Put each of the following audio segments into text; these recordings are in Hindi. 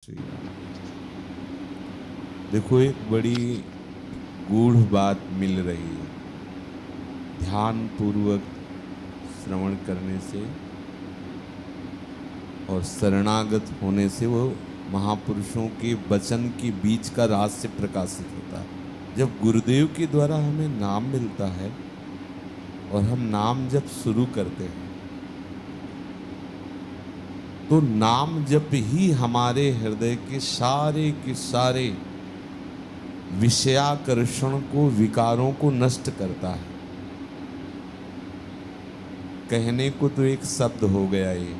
श्री राम। देखो, एक बड़ी गूढ़ बात मिल रही है। ध्यान पूर्वक श्रवण करने से और शरणागत होने से वो महापुरुषों के वचन के बीच का रहस्य प्रकाशित होता है। जब गुरुदेव के द्वारा हमें नाम मिलता है और हम नाम जब शुरू करते हैं तो नाम जप ही हमारे हृदय के सारे विषयाकर्षण को, विकारों को नष्ट करता है। कहने को तो एक शब्द हो गया ये,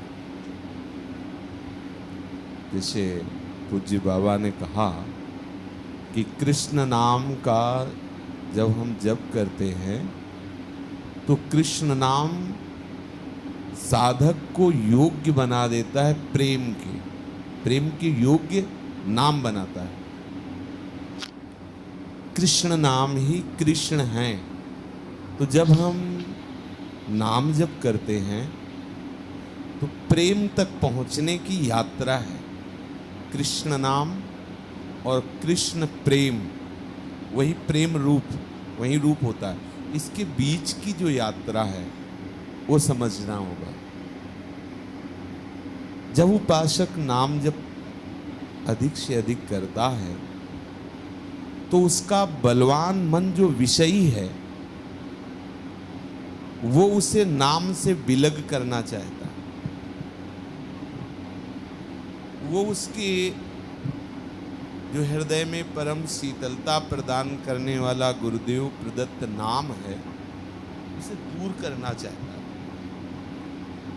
जैसे पूज्य बाबा ने कहा कि कृष्ण नाम का जब हम जप करते हैं तो कृष्ण नाम साधक को योग्य बना देता है, प्रेम के योग्य नाम बनाता है। कृष्ण नाम ही कृष्ण है। तो जब हम नाम जप करते हैं तो प्रेम तक पहुंचने की यात्रा है। कृष्ण नाम और कृष्ण प्रेम, वही प्रेम रूप, वही रूप होता है। इसके बीच की जो यात्रा है वो समझना होगा। जब उपासक नाम जब अधिक से अधिक करता है तो उसका बलवान मन जो विषयी है वो उसे नाम से विलग करना चाहता है। वो उसके जो हृदय में परम शीतलता प्रदान करने वाला गुरुदेव प्रदत्त नाम है उसे दूर करना चाहता है।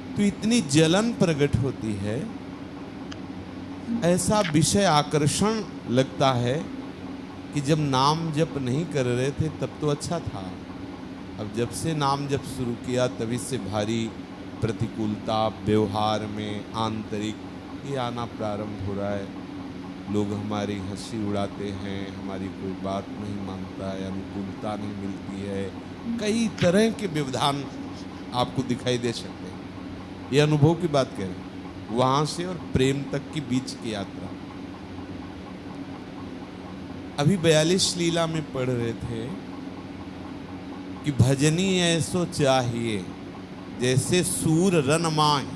तो इतनी जलन प्रकट होती है, ऐसा विषय आकर्षण लगता है कि जब नाम जप नहीं कर रहे थे तब तो अच्छा था, अब जब से नाम जप शुरू किया तभी से भारी प्रतिकूलता व्यवहार में आंतरिक ये आना प्रारंभ हो रहा है। लोग हमारी हंसी उड़ाते हैं, हमारी कोई बात नहीं मानता है, अनुकूलता नहीं मिलती है, कई तरह के व्यवधान आपको दिखाई दे सकते हैं। ये अनुभव की बात कह रहे हैं, वहां से और प्रेम तक की बीच की यात्रा। अभी 42 लीला में पढ़ रहे थे कि भजनी ऐसो चाहिए जैसे सूर रन माही,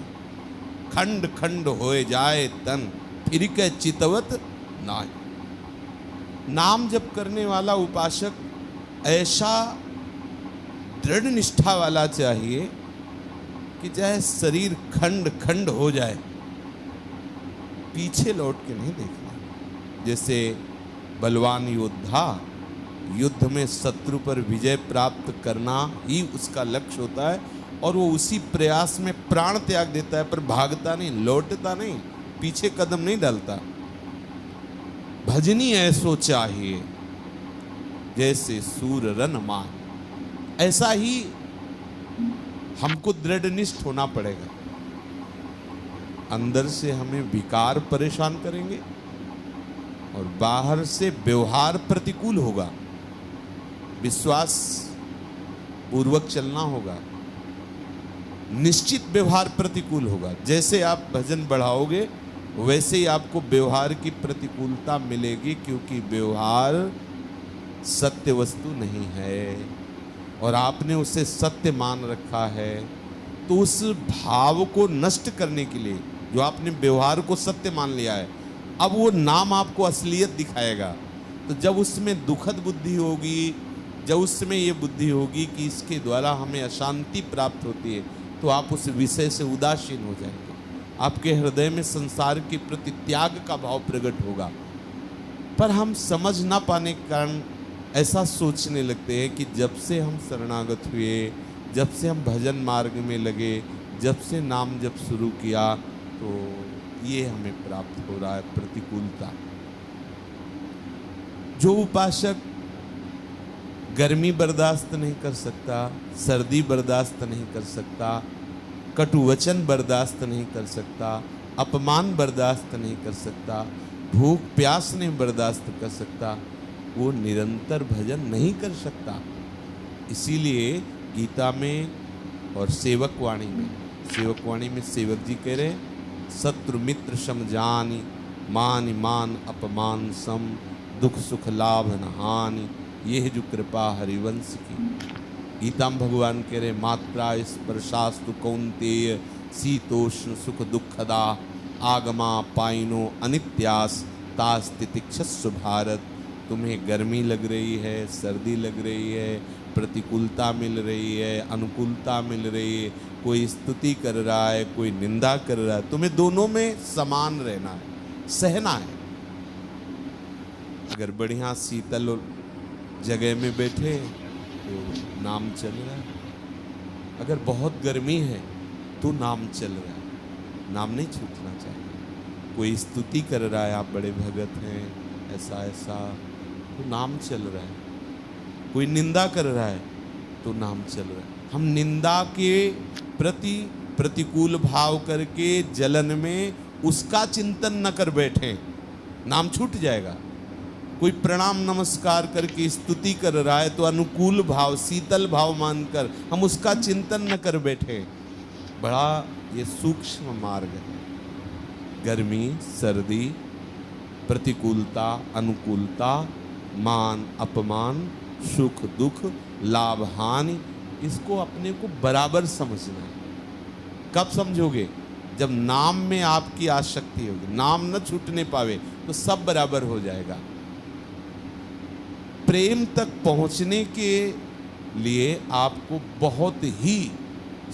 खंड खंड होए जाए तन फिर के चितवत नाही। नाम जप करने वाला उपासक ऐसा दृढ़ निष्ठा वाला चाहिए कि चाहे शरीर खंड खंड हो जाए, पीछे लौट के नहीं देखना। जैसे बलवान योद्धा युद्ध में शत्रु पर विजय प्राप्त करना ही उसका लक्ष्य होता है और वो उसी प्रयास में प्राण त्याग देता है, पर भागता नहीं, लौटता नहीं, पीछे कदम नहीं डालता। भजनी ऐसो चाहिए जैसे सूर रन मान, ऐसा ही हमको दृढ़निष्ठ होना पड़ेगा। अंदर से हमें विकार परेशान करेंगे और बाहर से व्यवहार प्रतिकूल होगा, विश्वास पूर्वक चलना होगा, निश्चित व्यवहार प्रतिकूल होगा। जैसे आप भजन बढ़ाओगे वैसे ही आपको व्यवहार की प्रतिकूलता मिलेगी, क्योंकि व्यवहार सत्य वस्तु नहीं है और आपने उसे सत्य मान रखा है। तो उस भाव को नष्ट करने के लिए, जो आपने व्यवहार को सत्य मान लिया है, अब वो नाम आपको असलियत दिखाएगा। तो जब उसमें दुखद बुद्धि होगी, जब उसमें ये बुद्धि होगी कि इसके द्वारा हमें अशांति प्राप्त होती है, तो आप उस विषय से उदासीन हो जाएंगे। आपके हृदय में संसार के प्रति त्याग का भाव प्रकट होगा। पर हम समझ ना पाने के कारण ऐसा सोचने लगते हैं कि जब से हम शरणागत हुए, जब से हम भजन मार्ग में लगे, जब से नाम जप शुरू किया, तो ये हमें प्राप्त हो रहा है प्रतिकूलता। जो उपासक गर्मी बर्दाश्त नहीं कर सकता, सर्दी बर्दाश्त नहीं कर सकता, कटु वचन बर्दाश्त नहीं कर सकता, अपमान बर्दाश्त नहीं कर सकता, भूख प्यास नहीं बर्दाश्त कर सकता, वो निरंतर भजन नहीं कर सकता। इसीलिए गीता में और सेवक वाणी में सेवक जी कह रहे, शत्रु मित्र समझानी मान मान अपमान सम, दुख सुख लाभ न हानि, ये है जो कृपा हरिवंश की। गीता में भगवान कह रहे मात्रा स्पर्शास्तु कौन्तेय, शीतोष्ण सुख दुखदा, आगमा पाइनो अनित्यास, तास्तितिक्षस्व भारत। तुम्हें गर्मी लग रही है, सर्दी लग रही है, प्रतिकूलता मिल रही है, अनुकूलता मिल रही है, कोई स्तुति कर रहा है, कोई निंदा कर रहा है, तुम्हें दोनों में समान रहना है, सहना है। अगर बढ़िया शीतल जगह में बैठे तो नाम चल रहा है, अगर बहुत गर्मी है तो नाम चल रहा है, नाम नहीं छूटना चाहिए। कोई स्तुति कर रहा है, आप बड़े भगत हैं, ऐसा ऐसा, तो नाम चल रहा है। कोई निंदा कर रहा है तो नाम चल रहा है। हम निंदा के प्रति प्रतिकूल भाव करके जलन में उसका चिंतन न कर बैठे, नाम छूट जाएगा। कोई प्रणाम नमस्कार करके स्तुति कर रहा है तो अनुकूल भाव, शीतल भाव मानकर हम उसका चिंतन न कर बैठे। बड़ा ये सूक्ष्म मार्ग है। गर्मी, सर्दी, प्रतिकूलता, अनुकूलता, मान अपमान, सुख दुख, लाभ हानि, इसको अपने को बराबर समझना है। कब समझोगे? जब नाम में आपकी आसक्ति होगी, नाम न छूटने पावे तो सब बराबर हो जाएगा। प्रेम तक पहुंचने के लिए आपको बहुत ही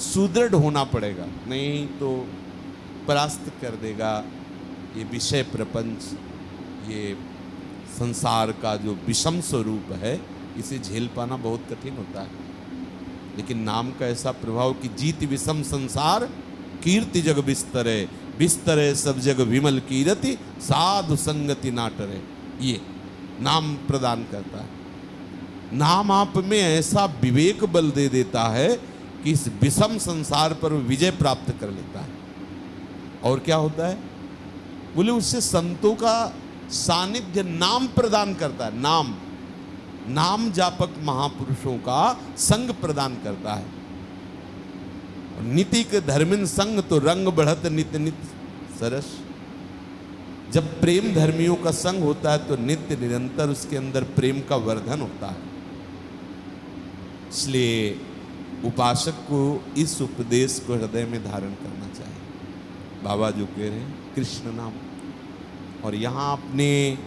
सुदृढ़ होना पड़ेगा, नहीं तो परास्त कर देगा ये विषय प्रपंच, ये संसार का जो विषम स्वरूप है, इसे झेल पाना बहुत कठिन होता है। लेकिन नाम का ऐसा प्रभाव कि जीत विषम संसार, कीर्ति जग बिस्तरे, बिस्तरे सब जग विमल कीरति, साधु संगति नाटरे। ये नाम प्रदान करता है। नाम आप में ऐसा विवेक बल दे देता है कि इस विषम संसार पर विजय प्राप्त कर लेता है। और क्या होता है? बोले उससे संतों का सानिध्य नाम प्रदान करता है। नाम, नाम जापक महापुरुषों का संग प्रदान करता है। नीति के धर्मिन संग तो रंग बढ़त नित्य नित्य सरस। जब प्रेम धर्मियों का संग होता है तो नित्य निरंतर उसके अंदर प्रेम का वर्धन होता है। इसलिए उपासक को इस उपदेश को हृदय में धारण करना चाहिए। बाबा जो कह रहे हैं कृष्ण नाम, और यहाँ अपने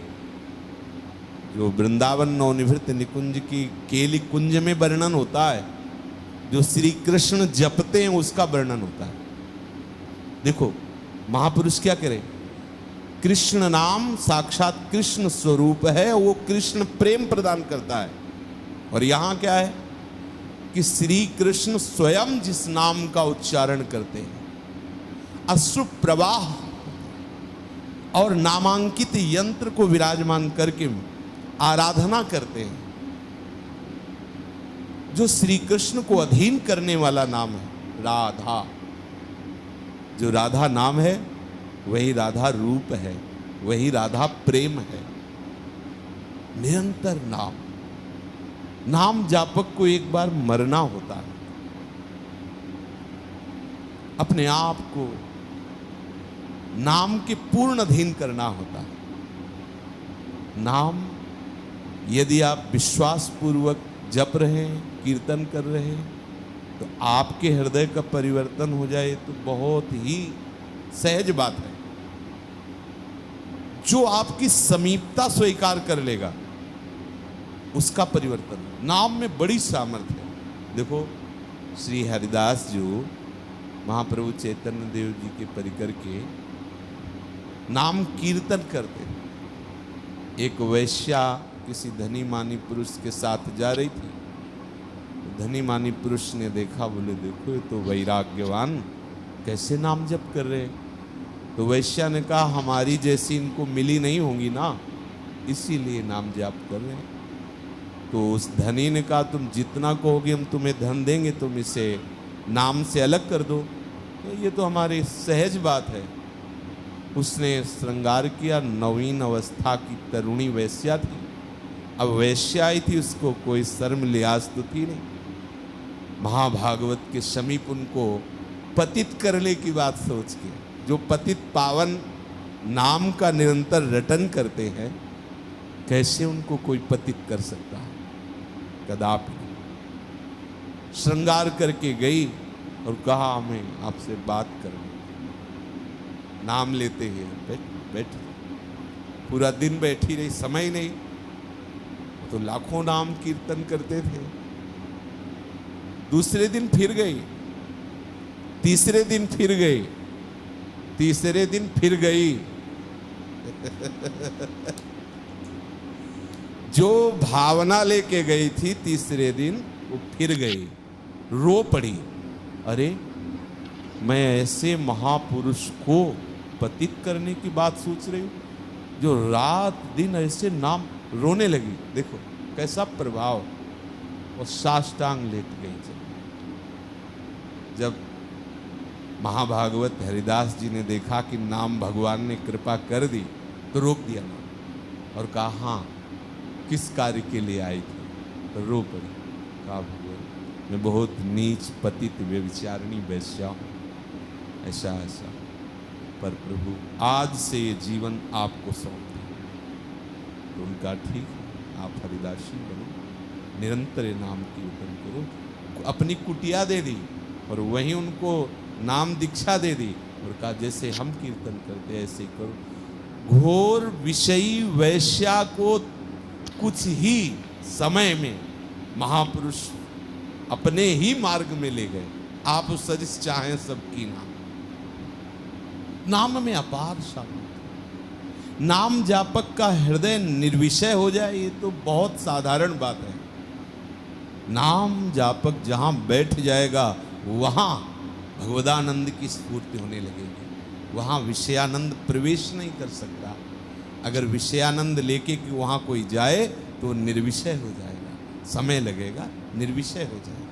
जो वृंदावन नवनिवृत्त निकुंज की केली कुंज में वर्णन होता है, जो श्री कृष्ण जपते हैं उसका वर्णन होता है। देखो महापुरुष क्या करें, कृष्ण नाम साक्षात कृष्ण स्वरूप है, वो कृष्ण प्रेम प्रदान करता है। और यहाँ क्या है कि श्री कृष्ण स्वयं जिस नाम का उच्चारण करते हैं, अश्रु प्रवाह और नामांकित यंत्र को विराजमान करके आराधना करते हैं, जो श्री कृष्ण को अधीन करने वाला नाम है राधा। जो राधा नाम है वही राधा रूप है, वही राधा प्रेम है। निरंतर नाम, नाम जापक को एक बार मरना होता है, अपने आप को नाम के पूर्ण अधीन करना होता है। नाम यदि आप विश्वास पूर्वक जप रहे हैं, कीर्तन कर रहे हैं, तो आपके हृदय का परिवर्तन हो जाए तो बहुत ही सहज बात है। जो आपकी समीपता स्वीकार कर लेगा उसका परिवर्तन। नाम में बड़ी सामर्थ्य है। देखो श्री हरिदास जो महाप्रभु चैतन्य देव जी के परिकर के नाम कीर्तन करते, एक वैश्या किसी धनी मानी पुरुष के साथ जा रही थी। धनी मानी पुरुष ने देखा, बोले देखो ये तो वैराग्यवान कैसे नाम जप कर रहे हैं। तो वैश्या ने कहा हमारी जैसी इनको मिली नहीं होंगी ना, इसीलिए नाम जाप कर रहे हैं। तो उस धनी ने कहा तुम जितना कहोगे हम तुम्हें धन देंगे, तुम इसे नाम से अलग कर दो। तो ये तो हमारी सहज बात है। उसने श्रृंगार किया, नवीन अवस्था की तरुणी वैश्या थी। अब वैश्या ही थी, उसको कोई शर्म लिहाज तो थी नहीं। महाभागवत के समीप उनको पतित करने की बात सोच के, जो पतित पावन नाम का निरंतर रटन करते हैं, कैसे उनको कोई पतित कर सकता है? कदापि नहीं। श्रृंगार करके गई और कहा हमें आपसे बात करनी, नाम लेते हैं, बैठ बैठ। पूरा दिन बैठी रही, समय नहीं, तो लाखों नाम कीर्तन करते थे। दूसरे दिन फिर गई, तीसरे दिन फिर गई, तीसरे दिन फिर गई। जो भावना लेके गई थी तीसरे दिन, वो फिर गई, रो पड़ी। अरे मैं ऐसे महापुरुष को पतित करने की बात सोच रही हूं, जो रात दिन ऐसे नाम, रोने लगी। देखो कैसा प्रभाव, और साष्टांग लेट गई। जब महाभागवत हरिदास जी ने देखा कि नाम भगवान ने कृपा कर दी, तो रोक दिया नाम और कहा हाँ किस कार्य के लिए आई थी? तो रो पड़ी, कहा भगवान मैं बहुत नीच पतित व्यभिचारिणी वैश्या हूँ, ऐसा ऐसा, पर प्रभु आज से ये जीवन आपको सौंप दिया। तो उनका ठीक है, आप हरिदासी बनो, निरंतर नाम कीर्तन करो। अपनी कुटिया दे दी और वहीं उनको नाम दीक्षा दे दी और कहा जैसे हम कीर्तन करते ऐसे करो। घोर विषयी वैश्या को कुछ ही समय में महापुरुष अपने ही मार्ग में ले गए। आप सजिश चाहें सबकी नाम में अपार शांति। नाम जापक का हृदय निर्विषय हो जाए, ये तो बहुत साधारण बात है। नाम जापक जहां बैठ जाएगा वहां भगवदानंद की स्फूर्ति होने लगेगी, वहां विषयानंद प्रवेश नहीं कर सकता। अगर विषयानंद लेके कि वहां कोई जाए तो निर्विषय हो जाएगा, समय लगेगा, निर्विषय हो जाएगा।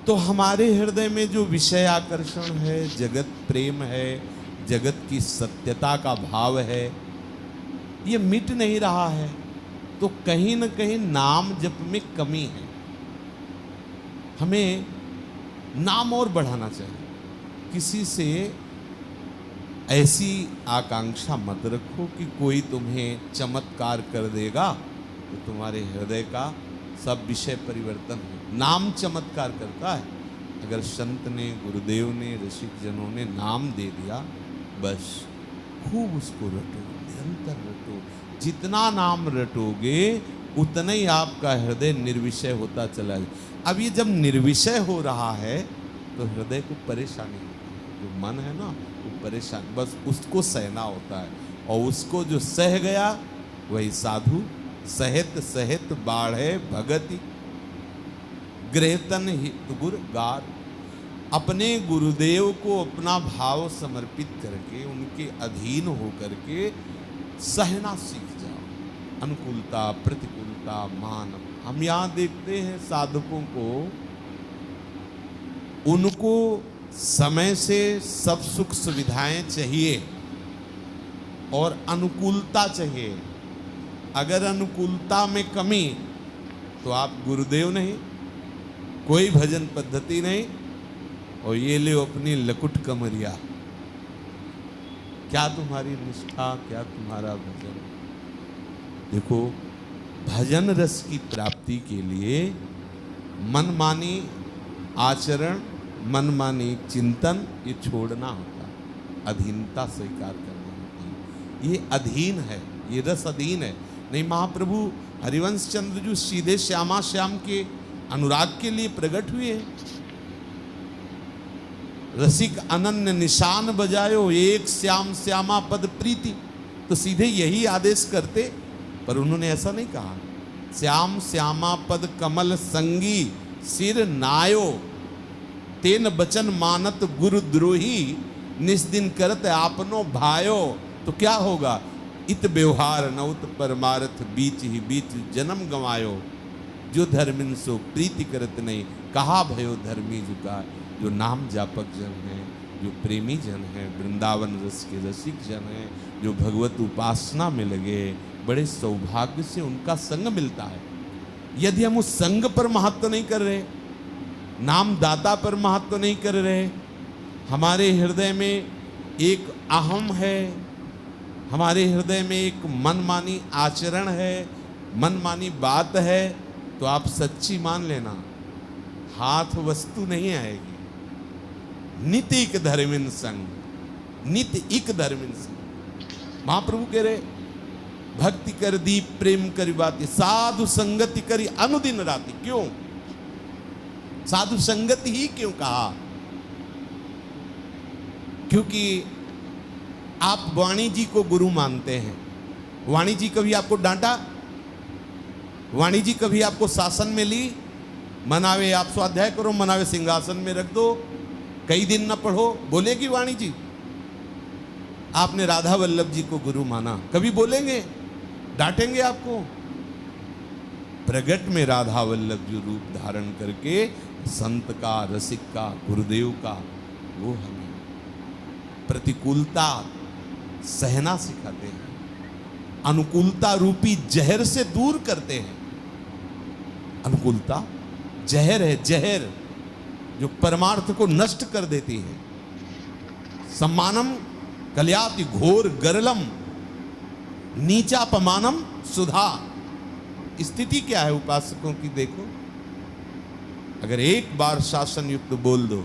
तो हमारे हृदय में जो विषय आकर्षण है, जगत प्रेम है, जगत की सत्यता का भाव है, ये मिट नहीं रहा है, तो कहीं न कहीं नाम जप में कमी है। हमें नाम और बढ़ाना चाहिए। किसी से ऐसी आकांक्षा मत रखो कि कोई तुम्हें चमत्कार कर देगा तो तुम्हारे हृदय का सब विषय परिवर्तन हो। नाम चमत्कार करता है। अगर संत ने, गुरुदेव ने, ऋषिक जनों ने नाम दे दिया, बस खूब उसको रटो, निरंतर रटो। जितना नाम रटोगे उतना ही आपका हृदय निर्विषय होता चला जाए। अब ये जब निर्विषय हो रहा है तो हृदय को परेशानी होती है, जो मन है ना वो परेशान, बस उसको सहना होता है। और उसको जो सह गया वही साधु। सहित सहित बाढ़े भगति गृहतन हित गुर गार। अपने गुरुदेव को अपना भाव समर्पित करके उनके अधीन होकर के सहना सीख जाओ। अनुकूलता, प्रतिकूलता, मान। हम यहाँ देखते हैं साधकों को, उनको समय से सब सुख सुविधाएं चाहिए और अनुकूलता चाहिए। अगर अनुकूलता में कमी तो आप गुरुदेव नहीं, कोई भजन पद्धति नहीं, और ये ले अपनी लकुट कमरिया। क्या तुम्हारी निष्ठा, क्या तुम्हारा भजन? देखो, भजन रस की प्राप्ति के लिए मनमानी आचरण, मनमानी चिंतन ये छोड़ना होता है, अधीनता स्वीकार करना होता है। ये अधीन है, ये रस अधीन है। नहीं, महाप्रभु हरिवंश चंद्र जो सीधे श्यामा श्याम के अनुराग के लिए प्रकट हुए। रसिक अनन्य निशान बजायो, एक श्याम श्यामा पद प्रीति, तो सीधे यही आदेश करते, पर उन्होंने ऐसा नहीं कहा। श्याम श्यामा पद कमल संगी सिर नायो, तेन बचन मानत गुरु द्रोही, निस्दिन करत आपनो भायो। तो क्या होगा? इत व्यवहार नउत परमारथ, बीच ही बीच जन्म गंवायो। जो धर्मिन सो प्रीति करत नहीं, कहा भयो धर्मी जुका। जो नाम जापक जन हैं, जो प्रेमी जन हैं, वृंदावन रस के रसिक जन हैं, जो भगवत उपासना में लगे, बड़े सौभाग्य से उनका संग मिलता है। यदि हम उस संग पर महत्व नहीं कर रहे, नाम दाता पर महत्व नहीं कर रहे, हमारे हृदय में एक अहम है, हमारे हृदय में एक मनमानी आचरण है, मनमानी बात है, तो आप सच्ची मान लेना, हाथ वस्तु नहीं आएगी। नित्य इक धर्मिन संग, नित्य इक धर्मिन संग। महाप्रभु कह रहे भक्ति कर दी प्रेम करी बाती, साधु संगति करी अनुदिन राति। क्यों साधु संगति ही क्यों कहा? क्योंकि आप वाणी जी को गुरु मानते हैं। वाणी जी कभी आपको डांटा? वाणी जी कभी आपको शासन में ली? मनावे आप स्वाध्याय करो, मनावे सिंहासन में रख दो, कई दिन न पढ़ो, बोलेगी वाणी जी? आपने राधा वल्लभ जी को गुरु माना, कभी बोलेंगे? डांटेंगे आपको? प्रगट में राधा वल्लभ जी रूप धारण करके संत का, रसिक का, गुरुदेव का, वो हमें प्रतिकूलता सहना सिखाते हैं, अनुकूलता रूपी जहर से दूर करते हैं। अनुकूलता जहर है, जहर जो परमार्थ को नष्ट कर देती है। सम्मानम कल्याति घोर गरलम, नीचा पमानम सुधा। स्थिति क्या है उपासकों की? देखो, अगर एक बार शासन युक्त बोल दो,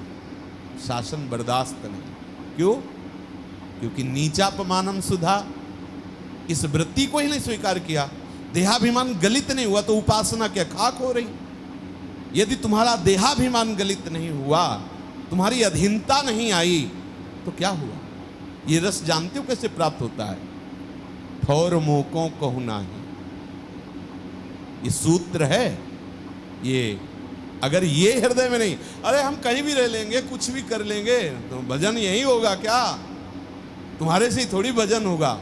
शासन बर्दाश्त नहीं। क्यों? क्योंकि नीचा पमानम सुधा, इस वृत्ति को ही नहीं स्वीकार किया, देहाभिमान गलित नहीं हुआ, तो उपासना क्या खाक हो रही? यदि तुम्हारा देहाभिमान गलित नहीं हुआ, तुम्हारी अधीनता नहीं आई, तो क्या हुआ? ये रस जानते हो कैसे प्राप्त होता है? ठौर मोकों कहु नाही, ये सूत्र है। ये अगर ये हृदय में नहीं, अरे हम कहीं भी रह लेंगे, कुछ भी कर लेंगे, तो भजन यही होगा क्या? तुम्हारे से ही थोड़ी भजन होगा।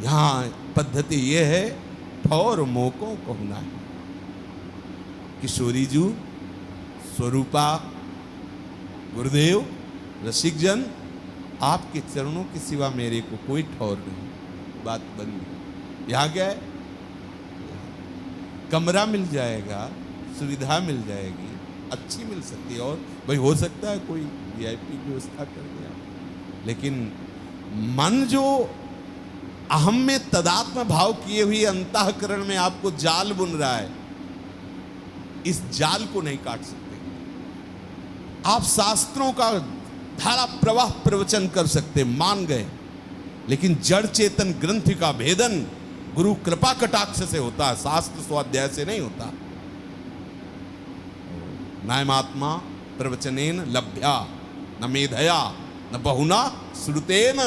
यहां पद्धति ये है, ठौर मोकों कहु नाही। किशोरी जू, स्वरूपा, गुरुदेव, रसिक जन, आपके चरणों के सिवा मेरे को कोई ठौर नहीं। बात बंद। यहाँ क्या है? कमरा मिल जाएगा, सुविधा मिल जाएगी, अच्छी मिल सकती है, और भाई हो सकता है कोई वीआईपी की व्यवस्था कर दिया, लेकिन मन जो अहम में तदात्म भाव किए हुए अंतःकरण में आपको जाल बुन रहा है, इस जाल को नहीं काट सकते। आप शास्त्रों का धारा प्रवाह प्रवचन कर सकते, मान गए, लेकिन जड़ चेतन ग्रंथि का भेदन गुरु कृपा कटाक्ष से होता है, शास्त्र स्वाध्याय से नहीं होता। नायमात्मा प्रवचनेन लभ्या न मेधया न बहुना श्रुतेन।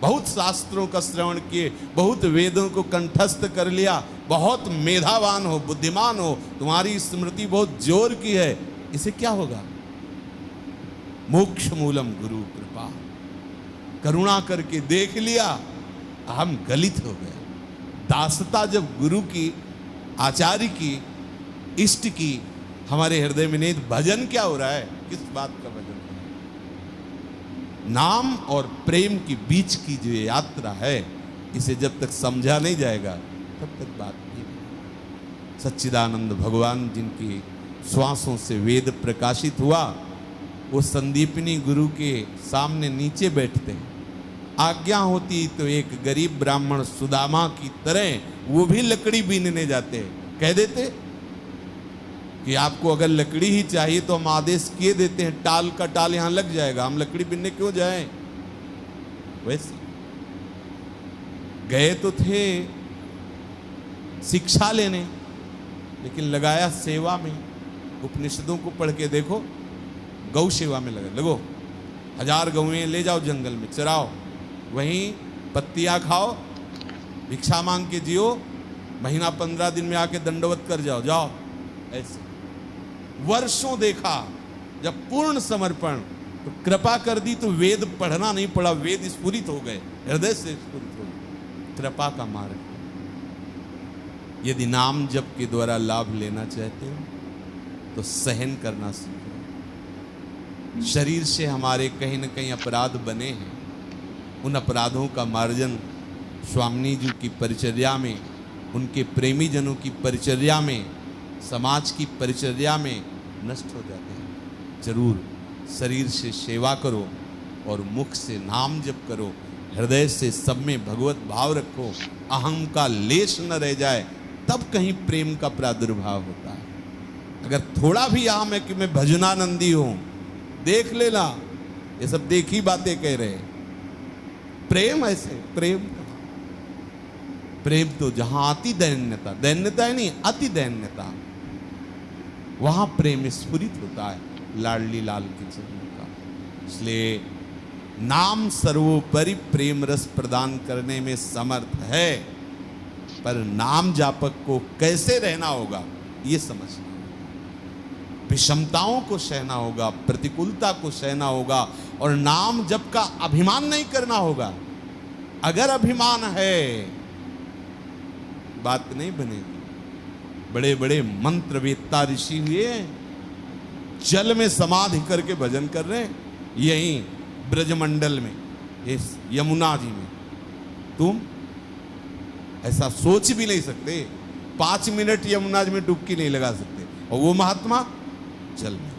बहुत शास्त्रों का श्रवण किए, बहुत वेदों को कंठस्थ कर लिया, बहुत मेधावान हो, बुद्धिमान हो, तुम्हारी स्मृति बहुत जोर की है, इसे क्या होगा? मोक्ष मूलम गुरु कृपा। करुणा करके देख लिया, हम गलित हो गए। दासता जब गुरु की, आचार्य की, इष्ट की हमारे हृदय में नहीं, भजन क्या हो रहा है? किस बात का भजन हो रहा है? नाम और प्रेम की बीच की जो यात्रा है, इसे जब तक समझा नहीं जाएगा तब तक बात नहीं। सच्चिदानंद भगवान जिनकी श्वासों से वेद प्रकाशित हुआ, वो संदीपनी गुरु के सामने नीचे बैठते हैं। आज्ञा होती तो एक गरीब ब्राह्मण सुदामा की तरह वो भी लकड़ी बीनने जाते, कह देते कि आपको अगर लकड़ी ही चाहिए तो हम आदेश किए देते हैं, टाल का टाल यहां लग जाएगा, हम लकड़ी बीनने क्यों जाएं? वैसे गए तो थे शिक्षा लेने, लेकिन लगाया सेवा में। उपनिषदों को पढ़ के देखो, गौ सेवा में लगो। 1000 गौएं ले जाओ जंगल में, चराओ, वहीं पत्तियां खाओ, भिक्षा मांग के जियो, महीना 15 दिन में आके दंडवत कर जाओ। ऐसे वर्षों देखा। जब पूर्ण समर्पण, तो कृपा कर दी तो वेद पढ़ना नहीं पड़ा, वेद स्फुरित हो गए, हृदय से स्फुरित हो गए। कृपा का मार्ग। यदि नाम जप के द्वारा लाभ लेना चाहते हो तो सहन करना सीखो। शरीर से हमारे कहीं न कहीं अपराध बने हैं, उन अपराधों का मार्जन स्वामी जी की परिचर्या में, उनके प्रेमी जनों की परिचर्या में, समाज की परिचर्या में नष्ट हो जाते हैं। जरूर शरीर से सेवा करो और मुख से नाम जप करो, हृदय से सब में भगवत भाव रखो, अहम का लेश न रह जाए, तब कहीं प्रेम का प्रादुर्भाव होता है। अगर थोड़ा भी अहम है कि मैं भजनानंदी हूं, देख लेना, ये सब देखी बातें कह रहे हैं। प्रेम ऐसे प्रेम प्रेम तो जहां अति दैन्यता, दैन्यता है नहीं, अति दैन्यता, वहां प्रेम स्फुरित होता है लाडली लाल के चरणों का। इसलिए नाम सर्वोपरि प्रेम रस प्रदान करने में समर्थ है, पर नाम जापक को कैसे रहना होगा ये समझना होगा, विषमताओं को सहना होगा, प्रतिकूलता को सहना होगा, और नाम जप का अभिमान नहीं करना होगा। अगर अभिमान है बात नहीं बनेगी। बड़े बड़े मंत्रवेत्ता ऋषि हुए, जल में समाधि करके भजन कर रहे हैं, यहीं ब्रजमंडल में, इस यमुना जी में। तुम ऐसा सोच भी नहीं सकते, 5 मिनट यमुना जी में डुबकी नहीं लगा सकते, और वो महात्मा जल में।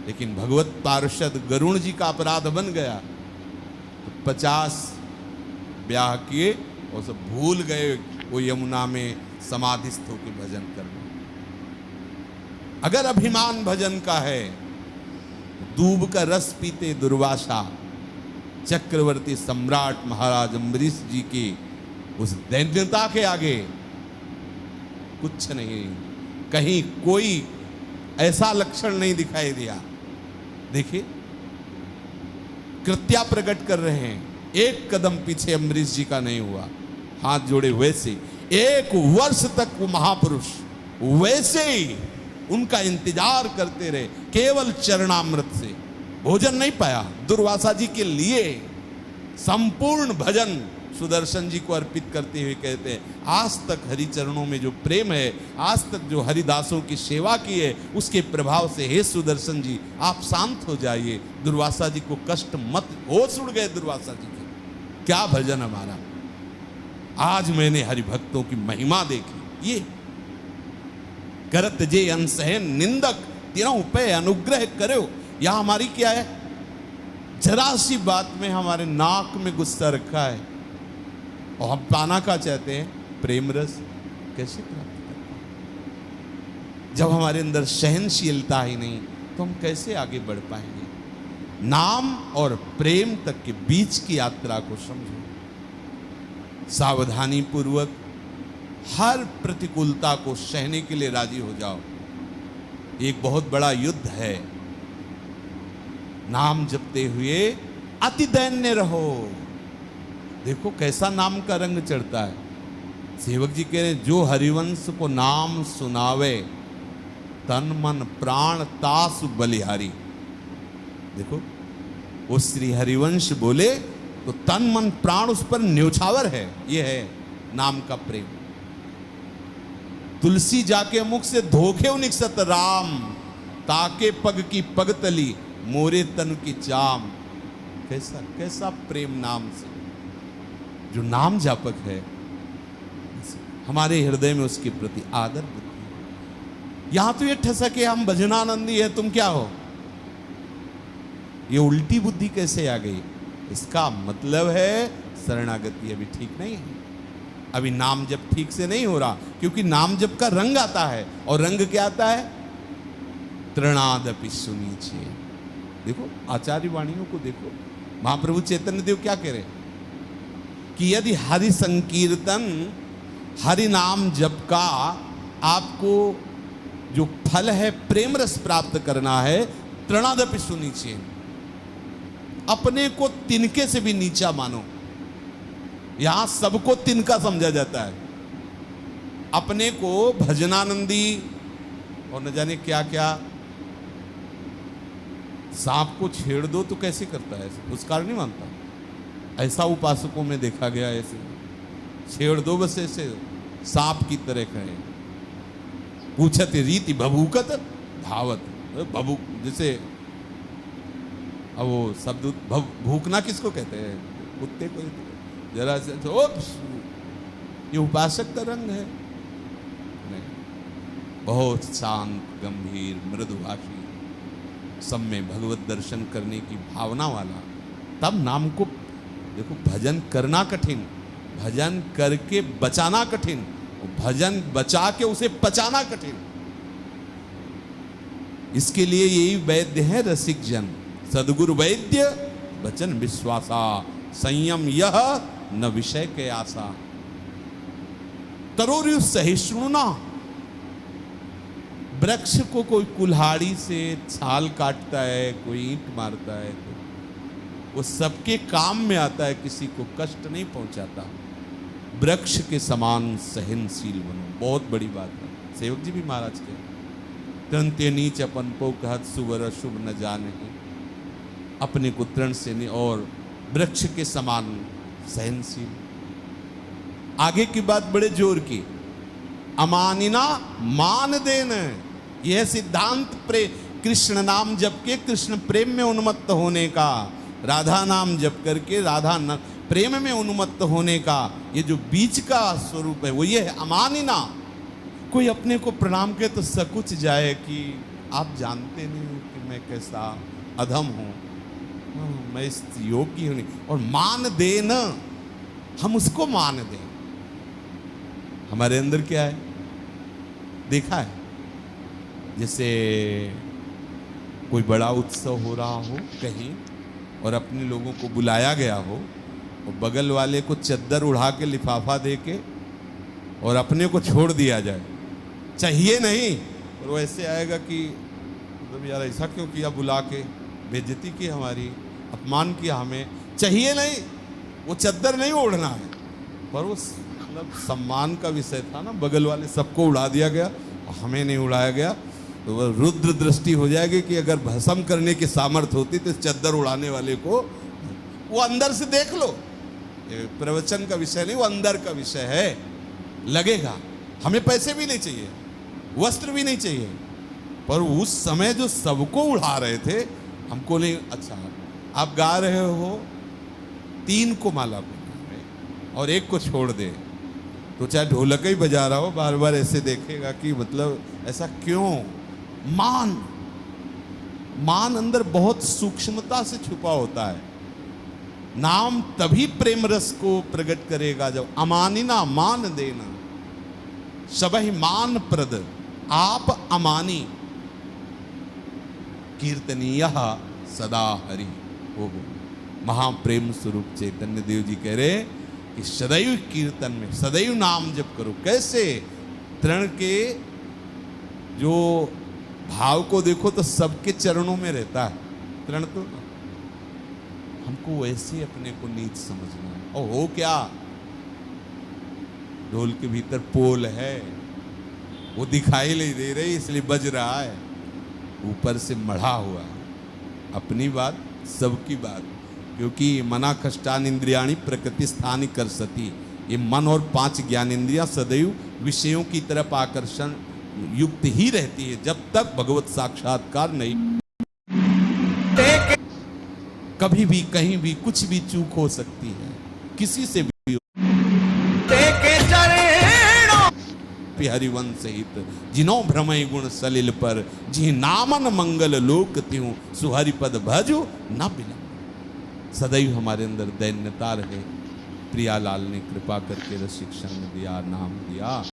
लेकिन भगवत पार्षद गरुण जी का अपराध बन गया, तो 50 ब्याह किए और सब भूल गए वो यमुना में समाधिस्थ होकर भजन करना। अगर अभिमान भजन का है, दूब का रस पीते दुर्वासा, चक्रवर्ती सम्राट महाराज अम्बरीश जी की उस दैन्यता के आगे कुछ नहीं, कहीं कोई ऐसा लक्षण नहीं दिखाई दिया। देखिए कृत्या प्रकट कर रहे हैं, एक कदम पीछे अम्बरीश जी का नहीं हुआ, हाथ जोड़े वैसे 1 वर्ष तक वो महापुरुष वैसे ही उनका इंतजार करते रहे, केवल चरणामृत से, भोजन नहीं पाया। दुर्वासा जी के लिए संपूर्ण भजन सुदर्शन जी को अर्पित करते हुए कहते हैं, आज तक हरि चरणों में जो प्रेम है, आज तक जो हरिदासों की सेवा की है, उसके प्रभाव से हे सुदर्शन जी आप शांत हो जाइए, दुर्वासा जी को कष्ट मत। होश उड़ गए दुर्वासा जी के, क्या भजन हमारा। आज मैंने हरिभक्तों की महिमा देखी। ये करत जे अनसहन निंदक तीनों पे अनुग्रह करो, यहां हमारी क्या है, जरा सी बात में हमारे नाक में गुस्सा रखा है, और हम पाना का चाहते हैं, प्रेम रस कैसे प्राप्त करते। जब हमारे अंदर सहनशीलता ही नहीं, तो हम कैसे आगे बढ़ पाएंगे। नाम और प्रेम तक के बीच की यात्रा को समझो, सावधानी पूर्वक हर प्रतिकूलता को सहने के लिए राजी हो जाओ। एक बहुत बड़ा युद्ध है, नाम जपते हुए अति दैन्य रहो। देखो कैसा नाम का रंग चढ़ता है। सेवक जी कह रहे हैं, जो हरिवंश को नाम सुनावे, तन मन प्राण तासु बलिहारी। देखो वो श्री हरिवंश बोले तो तन मन प्राण उस पर न्योछावर है। ये है नाम का प्रेम। तुलसी जाके मुख से धोखे निकसत राम, ताके पग की पगतली मोरे तन की चाम। कैसा कैसा प्रेम नाम से। जो नाम जापक है, हमारे हृदय में उसके प्रति आदर बुद्धि। यहां तो ये ठसके हम भजनानंदी है, तुम क्या हो, ये उल्टी बुद्धि कैसे आ गई। इसका मतलब है शरणागति अभी ठीक नहीं है, अभी नाम जप ठीक से नहीं हो रहा। क्योंकि नाम जप का रंग आता है, और रंग क्या आता है, तृणादपि सुनीचे। देखो आचार्य वाणियों को देखो, महाप्रभु चैतन्य देव क्या कह रहे कि यदि हरि संकीर्तन, हरि नाम जप का आपको जो फल है प्रेम रस प्राप्त करना है, तृणादपि सुनीचे, अपने को तिनके से भी नीचा मानो। यहां सबको तिनका समझा जाता है, अपने को भजनानंदी और न जाने क्या क्या। सांप को छेड़ दो तो कैसे करता है, उसका नहीं मानता। ऐसा उपासकों में देखा गया, ऐसे छेड़ दो बस ऐसे सांप की तरह खड़े। पूछत रीति भभूकत धावत, भभू जैसे, अब वो शब्द भूखना किसको कहते हैं, कुत्ते को जरा से ये उपासक का रंग है। नहीं, बहुत शांत गंभीर मृदुभाषी सब में भगवत दर्शन करने की भावना वाला, तब नाम को देखो। भजन करना कठिन, भजन करके बचाना कठिन, भजन बचा के उसे पचाना कठिन। इसके लिए यही वैद्य है रसिक जन, सदगुरु वैद्य वचन विश्वासा, संयम यह न विषय के आशा। तरोरु सहिष्णुना, वृक्ष को कोई कुल्हाड़ी से छाल काटता है, कोई ईंट मारता है, वो सबके काम में आता है, किसी को कष्ट नहीं पहुंचाता। वृक्ष के समान सहनशील बनो, बहुत बड़ी बात है। सेवक जी भी महाराज के तृणते नीच अपन को कहत सुवर शुभ न जाने, अपने को तृण से नहीं और वृक्ष के समान सहनशील। आगे की बात बड़े जोर की, अमानिना मान देन, यह सिद्धांत कृष्ण नाम जप के कृष्ण प्रेम में उन्मत्त होने का, राधा नाम जप करके राधा प्रेम में उन्मत्त होने का, ये जो बीच का स्वरूप है वो ये है अमानिना। कोई अपने को प्रणाम करे तो सकुच जाए कि आप जानते नहीं हो कि मैं कैसा अधम हूँ, मैं इस योग्य हूँ नहीं, और मान देना, हम उसको मान दें। हमारे अंदर क्या है देखा है, जैसे कोई बड़ा उत्सव हो रहा हो कहीं और अपने लोगों को बुलाया गया हो, और बगल वाले को चद्दर उड़ा के लिफाफा दे के और अपने को छोड़ दिया जाए, चाहिए नहीं, और वो ऐसे आएगा कि मतलब यार ऐसा क्यों किया, बुला के बेइज्जती की हमारी, अपमान किया हमें, चाहिए नहीं, वो चद्दर नहीं ओढ़ना है, पर वो मतलब सम्मान का विषय था ना, बगल वाले सबको उड़ा दिया गया, हमें नहीं उड़ाया गया, तो वह रुद्र दृष्टि हो जाएगी कि अगर भस्म करने की सामर्थ्य होती तो चद्दर उड़ाने वाले को वो अंदर से देख लो। प्रवचन का विषय नहीं, वो अंदर का विषय है, लगेगा। हमें पैसे भी नहीं चाहिए, वस्त्र भी नहीं चाहिए, पर उस समय जो सबको उड़ा रहे थे हमको नहीं। अच्छा आप गा रहे हो, 3 को माला पहना और 1 को छोड़ दे, तो चाहे ढोलक ही बजा रहा हो, बार बार ऐसे देखेगा कि मतलब ऐसा क्यों। मान अंदर बहुत सूक्ष्मता से छुपा होता है। नाम तभी प्रेम रस को प्रकट करेगा जब अमानिना, मान देना, सबहि मान प्रद, आप अमानी, कीर्तनीय सदा हरि। हो महाप्रेम स्वरूप चैतन्य देव जी कह रहे कि सदैव कीर्तन में, सदैव नाम जप करो। कैसे? तृण के जो भाव को देखो तो सबके चरणों में रहता है तृण, तो हमको वैसे अपने को नीच समझना है। और हो क्या, ढोल के भीतर पोल है, वो दिखाई नहीं दे रही इसलिए बज रहा है, ऊपर से मढ़ा हुआ है। अपनी बात सबकी बात, क्योंकि मना कष्टान इंद्रियाणी प्रकृति स्थानी कर सती, ये मन और 5 ज्ञानेंद्रियां सदैव विषयों की तरफ आकर्षण युक्त ही रहती है जब तक भगवत साक्षात्कार नहीं। कभी भी कहीं भी कुछ भी चूक हो सकती है, किसी से भी। हरिवंश सहित जिनो भ्रमय गुण सलिल पर, जी नामन मंगल लोक त्यों सुहरि पद भजो न बिलम। सदैव हमारे अंदर दैन्यता रहे। प्रियालाल ने कृपा करके रसिक संग दिया, नाम दिया।